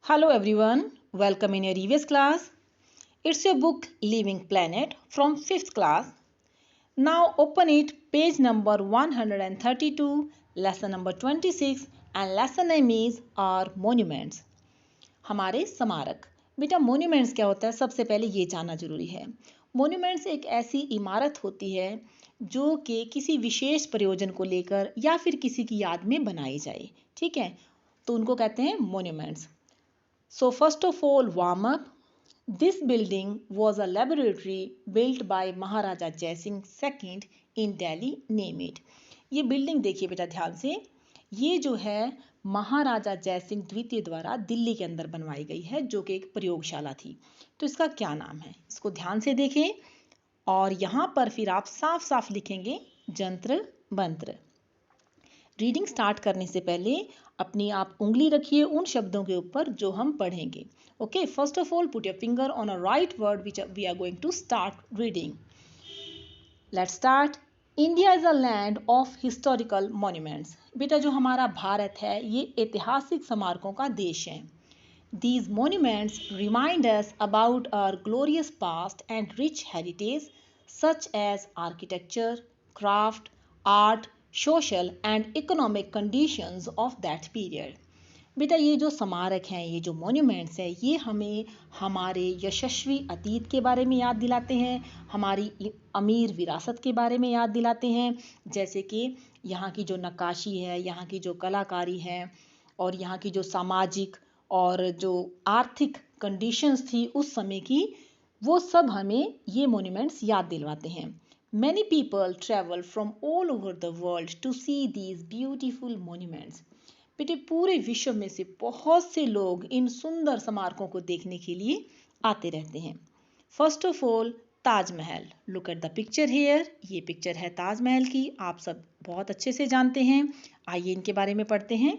Hello everyone, welcome in your EVS class. It's your book Living Planet from 5th class. Now open it, page number 132, lesson number 26 and lesson name is our monuments. हमारे स्मारक। बेटा monuments क्या होता है, सबसे पहले ये जानना जरूरी है। मोन्यूमेंट्स एक ऐसी इमारत होती है जो कि किसी विशेष प्रयोजन को लेकर या फिर किसी की याद में बनाई जाए, ठीक है, तो उनको कहते हैं monuments. So first of all, warm up. This building was a laboratory built by Maharaja Jai Singh II in Delhi. Name it. ये बिल्डिंग देखिए बेटा ध्यान से, ये जो है महाराजा जय सिंह द्वितीय द्वारा दिल्ली के अंदर बनवाई गई है, जो कि एक प्रयोगशाला थी। तो इसका क्या नाम है, इसको ध्यान से देखें और यहाँ पर फिर आप साफ साफ लिखेंगे जंत्र मंत्र। रीडिंग स्टार्ट करने से पहले अपनी आप उंगली रखिए उन शब्दों के ऊपर जो हम पढ़ेंगे। Okay, first of all put your finger on a right word which we are going to start reading. Let's start. India is a land of historical monuments. बेटा जो हमारा भारत है ये ऐतिहासिक स्मारकों का देश है। These monuments remind us about our glorious past and rich heritage such as architecture, craft, art, social and economic conditions of that period. बेटा ये जो स्मारक हैं, ये जो मॉन्यूमेंट्स हैं, ये हमें हमारे यशस्वी अतीत के बारे में याद दिलाते हैं, हमारी अमीर विरासत के बारे में याद दिलाते हैं, जैसे कि यहाँ की जो नक्काशी है, यहाँ की जो कलाकारी है और यहाँ की जो सामाजिक और जो आर्थिक कंडीशंस थी उस समय की, वो सब हमें ये मॉन्यूमेंट्स याद दिलवाते हैं। Many people travel from all over the world to see these beautiful monuments. बेटे पूरे विश्व में से बहुत से लोग इन सुंदर स्मारकों को देखने के लिए आते रहते हैं। First of all Taj Mahal, look at the picture here. ये पिक्चर है ताजमहल की, आप सब बहुत अच्छे से जानते हैं। आइए इनके बारे में पढ़ते हैं।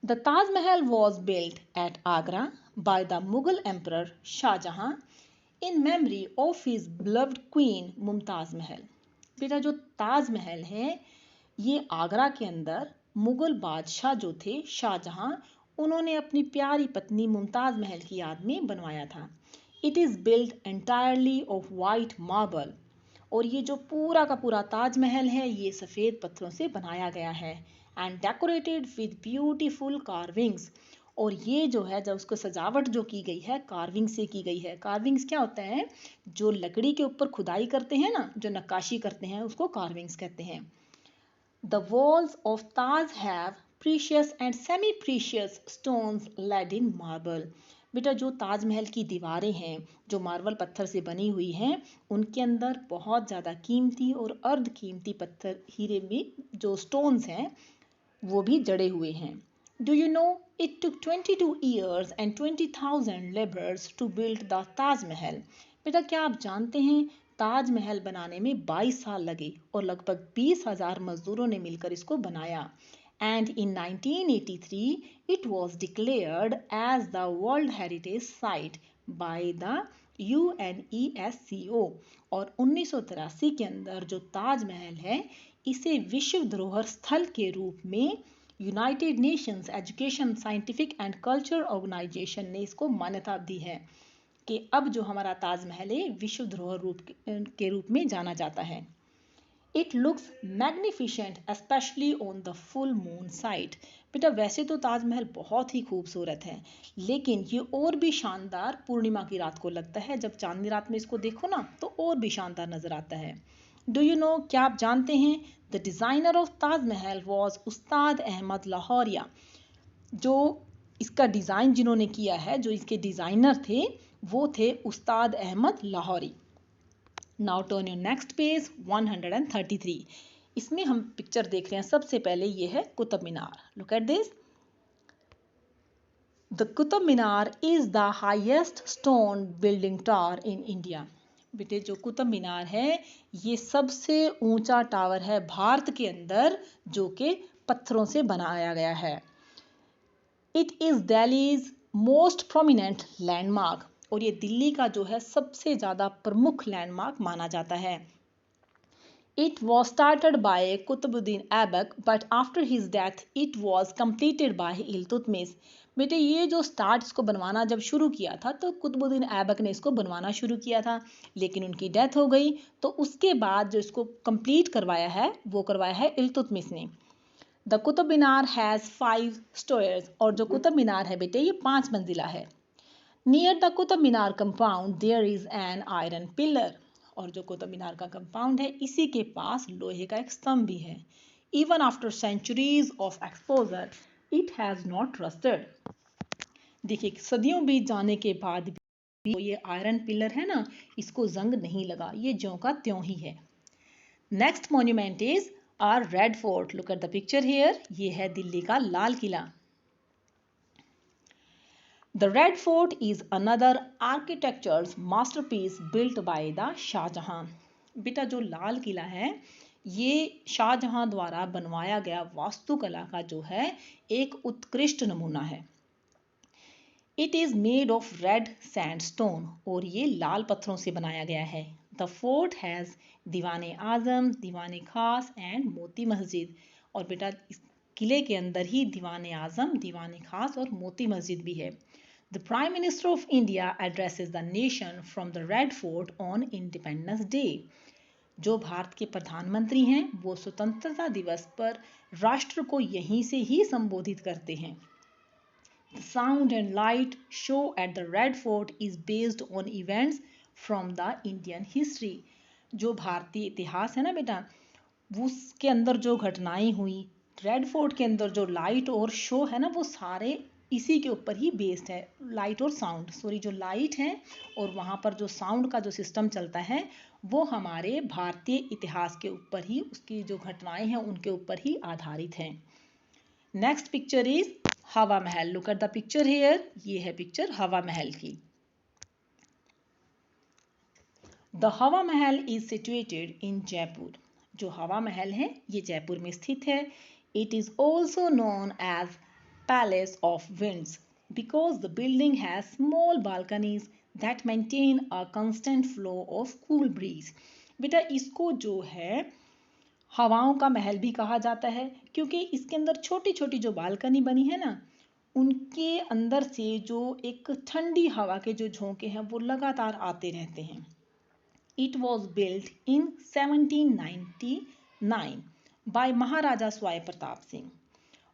The Taj Mahal was built at Agra by the Mughal Emperor Shah Jahan in memory of his beloved queen Mumtaz Mahal. बेटा जो ताजमहल है ये आगरा के अंदर मुगल बादशाह जो थे शाहजहां, उन्होंने अपनी प्यारी पत्नी मुमताज महल की याद में बनवाया था। It is build entirely of white marble. और ये जो पूरा का पूरा ताजमहल है ये सफ़ेद पत्थरों से बनाया गया है। And decorated with beautiful carvings. और ये जो है जब उसको सजावट जो की गई है कार्विंग से की गई है। कार्विंग्स क्या होता है, जो लकड़ी के ऊपर खुदाई करते हैं ना, जो नक्काशी करते हैं उसको कार्विंग्स कहते हैं। The walls of Taj have precious and semi-precious stones laid in marble. बेटा जो ताजमहल की दीवारें हैं जो मार्बल पत्थर से बनी हुई हैं, उनके अंदर बहुत ज़्यादा कीमती और अर्ध कीमती पत्थर हीरे में जो स्टोन्स हैं वो भी जड़े हुए हैं। Do you know it took 22 years and 20,000 laborers to build the Taj Mahal? बेटा क्या आप जानते हैं ताजमहल बनाने में 22 साल लगे और लगभग 20,000 मजदूरों ने मिलकर इसको बनाया। And in 1983 it was declared as the world heritage site by the UNESCO। और 1983 के अंदर जो ताजमहल है इसे विश्व धरोहर स्थल के रूप में United Nations Education Scientific and Culture Organization ने इसको मान्यता दी है कि अब जो हमारा ताजमहल है विश्व धरोहर के रूप में जाना जाता है। It looks magnificent especially on the full moon site. बेटा वैसे तो ताजमहल बहुत ही खूबसूरत है, लेकिन ये और भी शानदार पूर्णिमा की रात को लगता है। जब चांदनी रात में इसको देखो ना तो और भी शानदार नजर आता है। डू यू नो, क्या आप जानते हैं the designer of Taj Mahal was उस्ताद अहमद लाहौरिया। जो इसका डिज़ाइन जिन्होंने किया है, जो इसके डिज़ाइनर थे वो थे Ustad Ahmad Lahori. Now turn your next page 133। इसमें हम पिक्चर देख रहे हैं। सबसे पहले ये है Qutub Minar. Look at this. The Qutub Minar is the highest stone building tower in India. बेटे जो कुतुब मीनार है ये सबसे ऊंचा टावर है भारत के अंदर जो कि पत्थरों से बनाया गया है। It is Delhi's most prominent landmark. और ये दिल्ली का जो है सबसे ज़्यादा प्रमुख लैंडमार्क माना जाता है। It was started by Qutbuddin Aibak but after his death it was completed by Iltutmish. बेटे ये जो स्टार्ट इसको बनवाना जब शुरू किया था तो कुतुबुद्दीन ऐबक ने इसको बनवाना शुरू किया था, लेकिन उनकी डेथ हो गई। तो उसके बाद जो इसको कंप्लीट करवाया है वो करवाया है इल्तुतमिश ने। द कुतुब मीनार हैज़ 5 स्टोयर्स, और जो कुतुब मीनार है बेटे ये 5 मंजिला है। Near the Qutub Minar compound there is an iron pillar, और जो कुतुब मीनार का कंपाउंड है इसी के पास लोहे का एक स्तंभ भी है। Even after centuries of exposure it has not rusted. देखिए सदियों बीत जाने के बाद भी ये आयरन पिलर है ना, इसको जंग नहीं लगा, ये ज्यों का त्यों ही है। Next monument is our Red Fort. Look at the picture here, ये है दिल्ली का Lal Qila. The Red Fort is another architecture's masterpiece built by the Shah Jahan. बेटा जो लाल किला है ये शाहजहां द्वारा बनवाया गया वास्तुकला का जो है एक उत्कृष्ट नमूना है। It is made of red sandstone, और ये लाल पत्थरों से बनाया गया है। द फोर्ट हैज दीवाने आजम, दीवाने खास एंड मोती मस्जिद, और बेटा इस किले के अंदर ही दीवाने आजम, दीवाने खास और मोती मस्जिद भी है। The prime minister of India addresses the nation from the Red fort on independence day. जो भारत के प्रधानमंत्री हैं वो स्वतंत्रता दिवस पर राष्ट्र को यहीं से ही संबोधित करते हैं। The sound and light show at the Red Fort is based on events from the Indian history। जो भारतीय इतिहास है ना बेटा, उसके अंदर जो घटनाएं हुई, रेड फोर्ट के अंदर जो लाइट और शो है ना, वो सारे इसी के ऊपर ही बेस्ड है। लाइट और साउंड, सॉरी, जो लाइट है और वहाँ पर जो साउंड का जो सिस्टम चलता है वो हमारे भारतीय इतिहास के ऊपर ही, उसकी जो घटनाएं हैं उनके ऊपर ही आधारित हैं। नेक्स्ट पिक्चर इज हवा महल। Look at the picture here, ये है पिक्चर हवा महल की। द हवा महल इज सिचुएटेड इन जयपुर। जो हवा महल है ये जयपुर में स्थित है। It is also known as palace of winds because the building has small balconies that maintain a constant flow of cool breeze. बेटा इसको जो है हवाओं का महल भी कहा जाता है, क्योंकि इसके अंदर छोटी छोटी जो बालकनी बनी है ना, उनके अंदर से जो एक ठंडी हवा के जो झोंके हैं वो लगातार आते रहते हैं। It was built in 1799 by Maharaja Sawai Pratap Singh,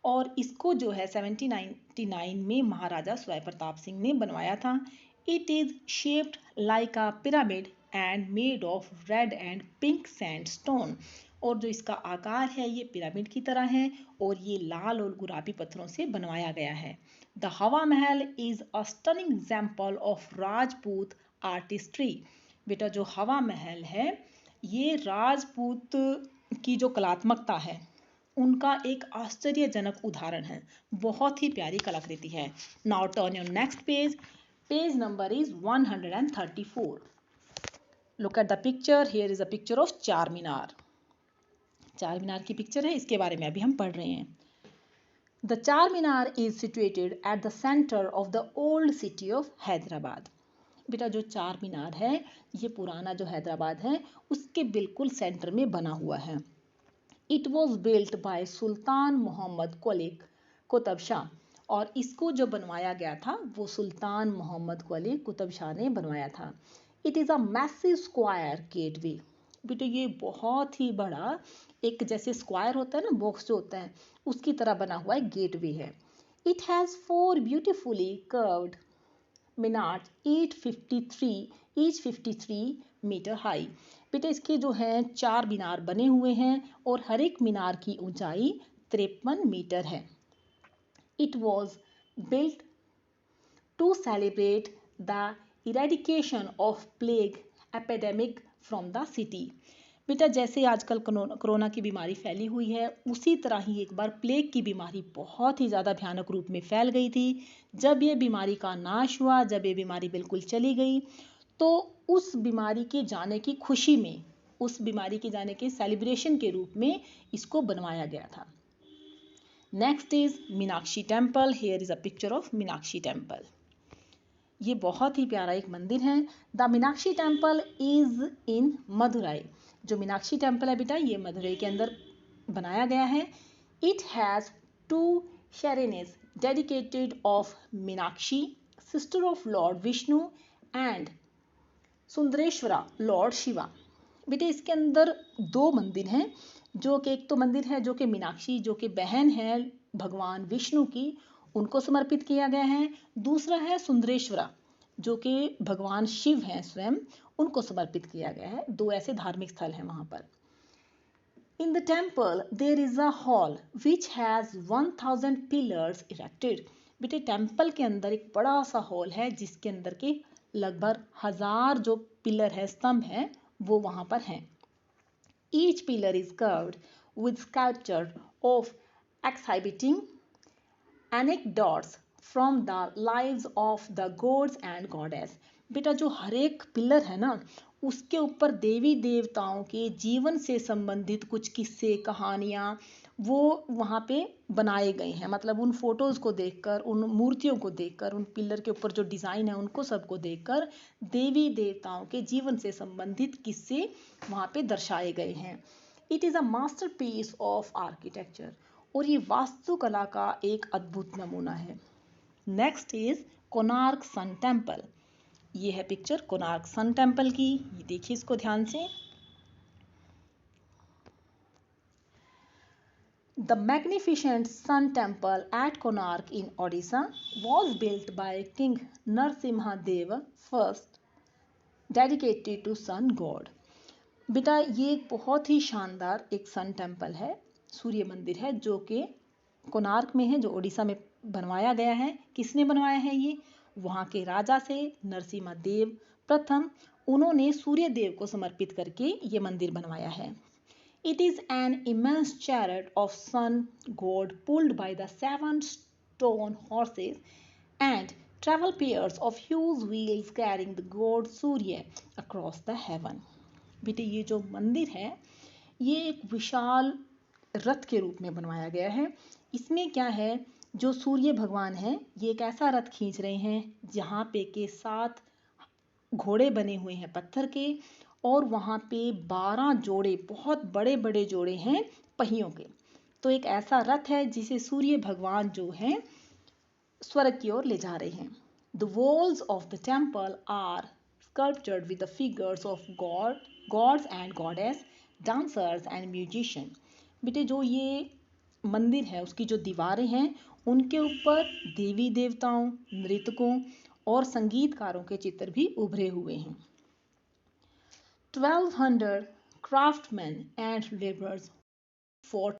और इसको जो है 1799 में महाराजा स्वाय प्रताप सिंह ने बनवाया था। It is shaped like a pyramid and made of red and pink sandstone, और जो इसका आकार है ये पिरामिड की तरह है और ये लाल और गुलाबी पत्थरों से बनवाया गया है। द हवा महल is a stunning example of Rajput artistry. बेटा जो हवा महल है ये राजपूत की जो कलात्मकता है उनका एक आश्चर्यजनक उदाहरण है, बहुत ही प्यारी कलाकृति है। Now turn your next page, page number is 134। Look at the picture, here is a picture of चार मीनार। चार मीनार की पिक्चर है, इसके बारे में अभी हम पढ़ रहे हैं। The Char Minar is situated at the centre of the old city of Hyderabad. बेटा जो चार मीनार है ये पुराना जो हैदराबाद है उसके बिल्कुल सेंटर में बना हुआ है। इट वॉज बिल्ट बाय सुल्तान मोहम्मद कुतुब शाह, और इसको जो बनवाया गया था वो सुल्तान मोहम्मद कुतुब शाह ने बनवाया था। It is a massive square gateway. बेटा ये बहुत ही बड़ा एक जैसे स्क्वायर होता है ना, बॉक्स जो होता है उसकी तरह बना हुआ एक गेटवे है। It has 4 beautifully curved minar each 53 metre high. बेटा इसके जो हैं 4 मीनार बने हुए हैं और हर एक मीनार की ऊंचाई 53 मीटर है। It was built to celebrate the eradication of plague epidemic from the city. बेटा जैसे आजकल कोरोना की बीमारी फैली हुई है उसी तरह ही एक बार प्लेग की बीमारी बहुत ही ज़्यादा भयानक रूप में फैल गई थी। जब ये बीमारी का नाश हुआ, जब ये बीमारी बिल्कुल चली गई, तो उस बीमारी के जाने की खुशी में, उस बीमारी के जाने के सेलिब्रेशन के रूप में इसको बनवाया गया था। Next is Meenakshi temple. Here is a picture of Meenakshi temple. ये बहुत ही प्यारा एक मंदिर है। The Meenakshi temple is in Madurai. जो मीनाक्षी टेम्पल है बेटा ये मदुरई के अंदर बनाया गया है। It has 2 shrines dedicated of Meenakshi, sister of Lord Vishnu, and Sundareshwara Lord Shiva. बेटे इसके अंदर दो मंदिर हैं, जो कि एक तो मंदिर है जो कि मीनाक्षी जो कि बहन है भगवान विष्णु की, उनको समर्पित किया गया है। दूसरा है सुंदरेश्वरा जो कि भगवान शिव हैं स्वयं, उनको समर्पित किया गया है। दो ऐसे धार्मिक स्थल हैं वहां पर। In the temple there is a hall which has 1000 pillars erected। बेटे टेम्पल के अंदर एक बड़ा सा हॉल है जिसके अंदर के लगभग 1000 जो पिलर है, स्तंभ है, वो वहां पर हैं। Each pillar is carved with sculpture of exhibiting anecdotes from the lives of the gods and goddess। बेटा जो हर एक पिलर है ना, उसके ऊपर देवी देवताओं के जीवन से संबंधित कुछ किस्से, कहानियां वो वहाँ पे बनाए गए हैं। मतलब उन फोटोज को देखकर, उन मूर्तियों को देखकर, उन पिलर के ऊपर जो डिजाइन है उनको सबको देखकर देवी देवताओं के जीवन से संबंधित किस्से वहाँ पे दर्शाए गए हैं। It is a masterpiece of architecture, और ये वास्तुकला का एक अद्भुत नमूना है। Next is Konark sun temple. ये है पिक्चर कोणार्क सन टेम्पल की, ये देखिए इसको ध्यान से। The magnificent sun temple at Konark in Odisha was built by King Narsimha Deva first, dedicated to sun god। बेटा ये एक बहुत ही शानदार एक सन टेम्पल है, सूर्य मंदिर है, जो कि कोणार्क में है, जो ओडिशा में बनवाया गया है। किसने बनवाया है ये? वहाँ के राजा से नरसिम्हा देव प्रथम, उन्होंने सूर्य देव को समर्पित करके ये मंदिर बनवाया है। It is an immense chariot of sun god pulled by the 7 stone horses and travel pairs of huge wheels carrying the god Surya across the heaven। बेटे ये जो मंदिर है ये एक विशाल रथ के रूप में बनवाया गया है। इसमें क्या है, जो सूर्य भगवान है ये एक ऐसा रथ खींच रहे हैं जहाँ पे के 7 घोड़े बने हुए हैं पत्थर के, और वहाँ पे 12 जोड़े, बहुत बड़े बड़े जोड़े हैं पहियों के। तो एक ऐसा रथ है जिसे सूर्य भगवान जो हैं स्वर्ग की ओर ले जा रहे हैं। The walls of the temple are sculptured with the figures of gods and goddess, dancers and musicians। बेटे जो ये मंदिर है उसकी जो दीवारें हैं उनके ऊपर देवी देवताओं, नृतकों और संगीतकारों के चित्र भी उभरे हुए हैं। 1200 craftsmen and laborers fought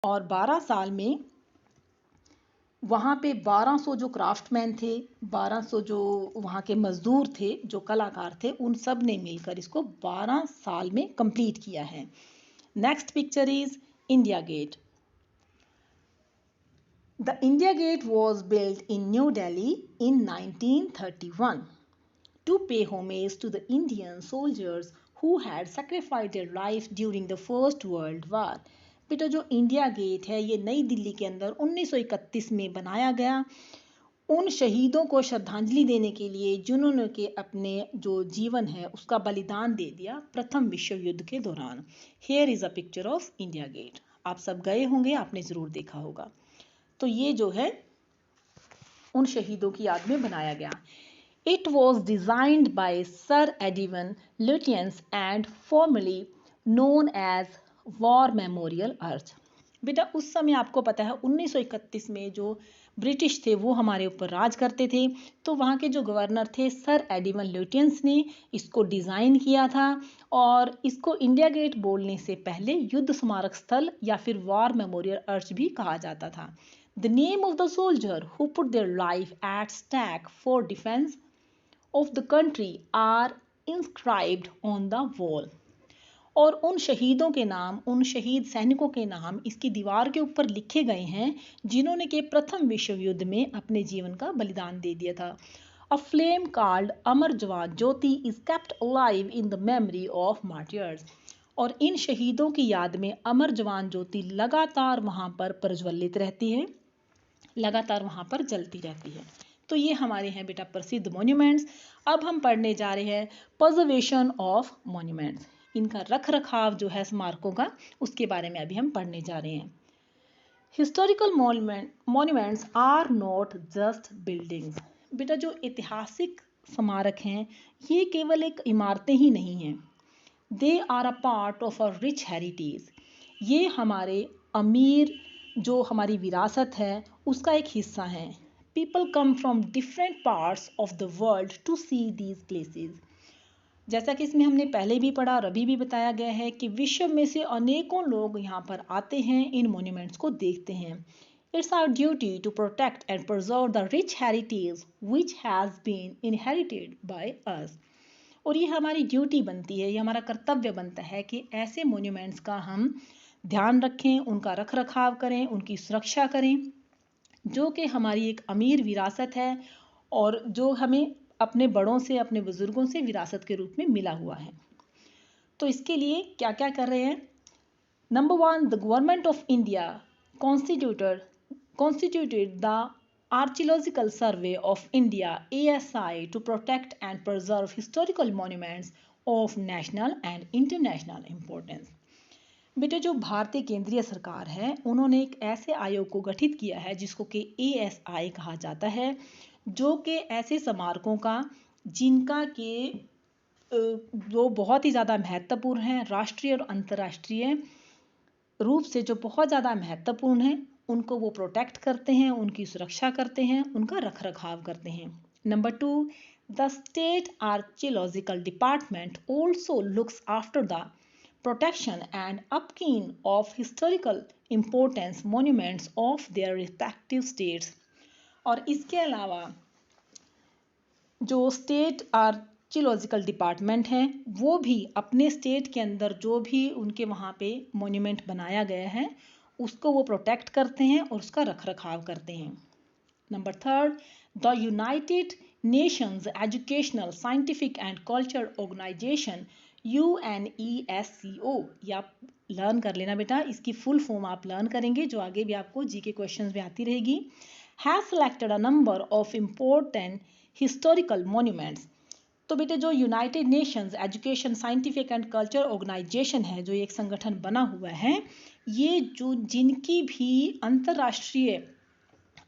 और 12 साल में वहाँ पे 1200 जो क्राफ्टमैन थे, 1200 जो वहाँ के मजदूर थे, जो कलाकार थे, उन सब ने मिलकर इसको 12 साल में कंप्लीट किया है। Next picture is India Gate. The India Gate was built in New Delhi in 1931 to pay homage to the Indian soldiers who had sacrificed their life during the First World War। बेटा जो India gate है ये नई दिल्ली के अंदर 1931 में बनाया गया उन शहीदों को श्रद्धांजलि देने के लिए जिन्होंने के अपने जो जीवन है उसका बलिदान दे दिया प्रथम विश्व युद्ध के दौरान। Here is a picture of India Gate। आप सब गए होंगे, आपने जरूर देखा होगा। तो ये जो है उन शहीदों की याद में बनाया गया। It was designed by Sir Edwin Lutyens and formerly known as War Memorial Arch। बेटा उस समय आपको पता है 1931 में जो ब्रिटिश थे वो हमारे ऊपर राज करते थे, तो वहाँ के जो गवर्नर थे सर एडविन ल्यूटियंस ने इसको डिज़ाइन किया था, और इसको इंडिया गेट बोलने से पहले युद्ध स्मारक स्थल या फिर वॉर मेमोरियल अर्च भी कहा जाता था। The name of the soldier who put their life at stake for defense of the country are inscribed on the wall। और उन शहीदों के नाम, उन शहीद सैनिकों के नाम इसकी दीवार के ऊपर लिखे गए हैं जिन्होंने के प्रथम विश्व युद्ध में अपने जीवन का बलिदान दे दिया था। A flame called अमर जवान ज्योति is kept alive in the memory of martyrs। और इन शहीदों की याद में अमर जवान ज्योति लगातार वहाँ पर प्रज्वलित रहती है, लगातार वहाँ पर जलती रहती है। तो ये हमारे हैं बेटा प्रसिद्ध मॉन्यूमेंट्स। अब हम पढ़ने जा रहे हैं प्रिजर्वेशन ऑफ मॉन्यूमेंट्स। इनका रख रखाव जो है स्मारकों का, उसके बारे में अभी हम पढ़ने जा रहे हैं। Historical monuments are not just buildings. बेटा जो ऐतिहासिक स्मारक हैं ये केवल एक इमारतें ही नहीं हैं, they are a part of a rich heritage. ये हमारे अमीर जो हमारी विरासत है उसका एक हिस्सा है। People come from different parts of the world to see these places. जैसा कि इसमें हमने पहले भी पढ़ा और अभी भी बताया गया है कि विश्व में से अनेकों लोग यहाँ पर आते हैं, इन मॉन्यूमेंट्स को देखते हैं। It's our duty to protect and preserve the rich heritage which has been inherited by us. और ये हमारी ड्यूटी बनती है, ये हमारा कर्तव्य बनता है कि ऐसे मॉन्यूमेंट्स का हम ध्यान रखें, उनका रख रखाव करें, उनकी सुरक्षा करें, जो कि हमारी एक अमीर विरासत है और जो हमें अपने बड़ों से, अपने बुजुर्गों से विरासत के रूप में मिला हुआ है। तो इसके लिए क्या क्या कर रहे हैं? Number 1, the government of India constituted the Archaeological Survey of India ASI to protect and preserve historical monuments of national and international importance। बेटे जो भारतीय केंद्रीय सरकार है उन्होंने एक ऐसे आयोग को गठित किया है जिसको कि ASI कहा जाता है, जो कि ऐसे स्मारकों का जिनका के जो बहुत ही ज़्यादा महत्वपूर्ण हैं, राष्ट्रीय और अंतर्राष्ट्रीय रूप से जो बहुत ज़्यादा महत्वपूर्ण हैं, उनको वो प्रोटेक्ट करते हैं, उनकी सुरक्षा करते हैं, उनका रख रखाव करते हैं। Number 2, the state archaeological department also looks after the protection and upkeep of historical importance monuments of their respective states। और इसके अलावा जो स्टेट आर्कियोलॉजिकल डिपार्टमेंट है वो भी अपने स्टेट के अंदर जो भी उनके वहाँ पे मॉन्यूमेंट बनाया गया है उसको वो प्रोटेक्ट करते हैं और उसका रख रखाव करते हैं। Number 3, the United Nations Educational Scientific and Culture Organisation UNESCO, या लर्न कर लेना बेटा, इसकी फुल फॉर्म आप लर्न करेंगे जो आगे भी आपको जीके क्वेश्चंस में आती रहेगी। Has selected a number of important historical monuments. तो बेटे जो United Nations Education Scientific and Culture Organisation है, जो एक संगठन बना हुआ है, ये जो जिनकी भी अंतर्राष्ट्रीय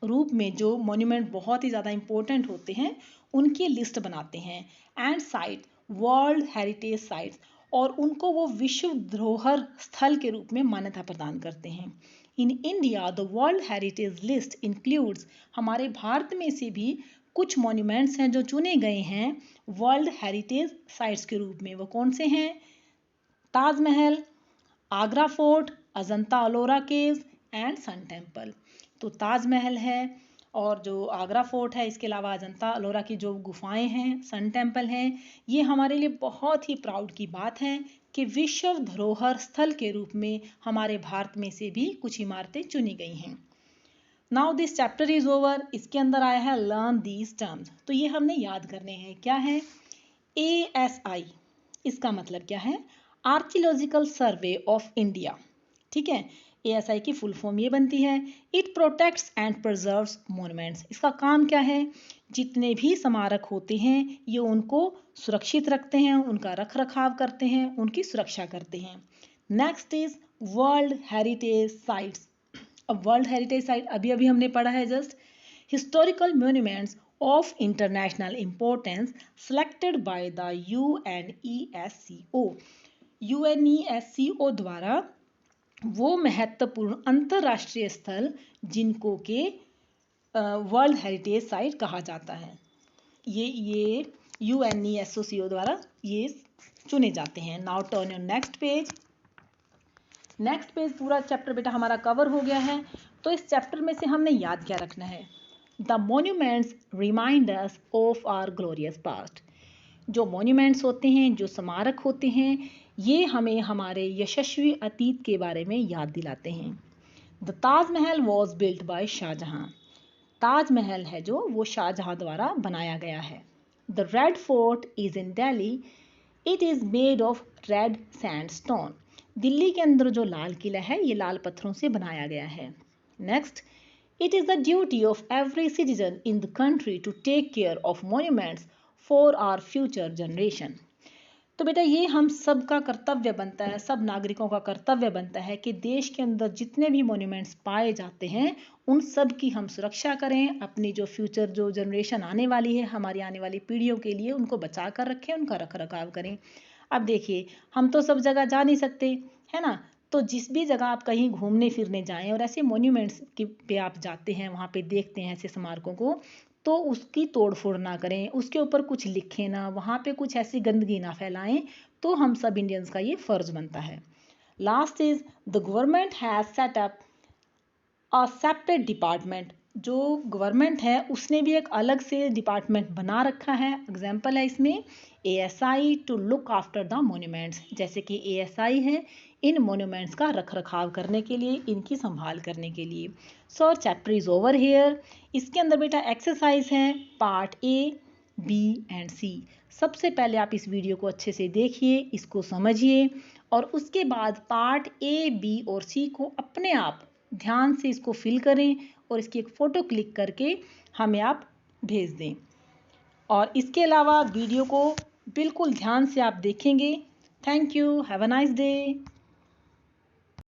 रूप में जो मॉन्यूमेंट बहुत ही ज़्यादा इंपॉर्टेंट होते हैं उनकी लिस्ट बनाते हैं and site world heritage sites, और उनको वो विश्व धरोहर स्थल के रूप में मान्यता प्रदान करते हैं। In India the world heritage list includes, हमारे भारत में से भी कुछ मॉन्यूमेंट्स हैं जो चुने गए हैं वर्ल्ड हेरिटेज साइट्स के रूप में। वो कौन से हैं? Taj Mahal, Agra fort, Ajanta Ellora caves and sun temple. तो ताजमहल है और जो आगरा फोर्ट है, इसके अलावा अजंता अलोरा की जो गुफाएं हैं, सन टेम्पल हैं, ये हमारे लिए बहुत ही प्राउड की बात है कि विश्व धरोहर स्थल के रूप में हमारे भारत में से भी कुछ इमारतें चुनी गई हैं। Now this chapter is over. इसके अंदर आया है लर्न दीज टर्म्स, तो ये हमने याद करने हैं। क्या है? ASI, इसका मतलब क्या है? Archaeological survey of India. ठीक है, ASI की फुल फॉर्म ये बनती है, it protects and preserves monuments. इसका काम क्या है? जितने भी स्मारक होते हैं ये उनको सुरक्षित रखते हैं, उनका रख रखाव करते हैं, उनकी सुरक्षा करते हैं। Next is world heritage sites. अब वर्ल्ड हेरिटेज साइट अभी अभी हमने पढ़ा है just, historical monuments of international importance selected bye the UNESCO। UNESCO द्वारा वो महत्वपूर्ण अंतर्राष्ट्रीय स्थल जिनको के वर्ल्ड हेरिटेज साइट कहा जाता है, ये UNESCO द्वारा ये चुने जाते हैं। Now turn your next page. Next page पूरा चैप्टर बेटा हमारा कवर हो गया है। तो इस चैप्टर में से हमने याद क्या रखना है? The monuments remind us of our glorious past. जो मॉन्यूमेंट्स होते हैं, जो स्मारक होते हैं, ये हमें हमारे यशस्वी अतीत के बारे में याद दिलाते हैं। The Taj Mahal was built by Shah Jahan. Taj Mahal है जो वो शाहजहां द्वारा बनाया गया है। The Red Fort is in Delhi, it is made of red sandstone. Delhi के अंदर जो लाल किला है ये लाल पत्थरों से बनाया गया है। Next, it is the duty of every citizen in the country to take care of monuments for our future generation. तो बेटा ये हम सब का कर्तव्य बनता है, सब नागरिकों का कर्तव्य बनता है कि देश के अंदर जितने भी मॉन्यूमेंट्स पाए जाते हैं उन सब की हम सुरक्षा करें, अपनी जो फ्यूचर जो जनरेशन आने वाली है, हमारी आने वाली पीढ़ियों के लिए उनको बचा कर रखें, उनका रख रखाव करें। अब देखिए हम तो सब जगह जा नहीं सकते, है ना? तो जिस भी जगह आप कहीं घूमने फिरने जाएं और ऐसे मॉन्यूमेंट्स की पे आप जाते हैं, वहाँ पे देखते हैं ऐसे स्मारकों को, तो उसकी तोड़ फोड़ ना करें, उसके ऊपर कुछ लिखें ना, वहाँ पे कुछ ऐसी गंदगी ना फैलाएं। तो हम सब इंडियंस का ये फर्ज बनता है। Last is the government has set up a separate department. जो गवर्नमेंट है उसने भी एक अलग से डिपार्टमेंट बना रखा है। एग्जाम्पल है इसमें ASI to look after the monuments. जैसे कि ASI है इन मोन्यूमेंट्स का रख रखाव करने के लिए, इनकी संभाल करने के लिए। सो चैप्टर इज ओवर हियर। इसके अंदर बेटा एक्सरसाइज है part A, B and C। सबसे पहले आप इस वीडियो को अच्छे से देखिए, इसको समझिए और उसके बाद पार्ट A, B और C को अपने आप ध्यान से इसको फिल करें और इसकी एक फ़ोटो क्लिक करके हमें आप भेज दें। और इसके अलावा वीडियो को बिल्कुल ध्यान से आप देखेंगे। Thank you, have a nice day.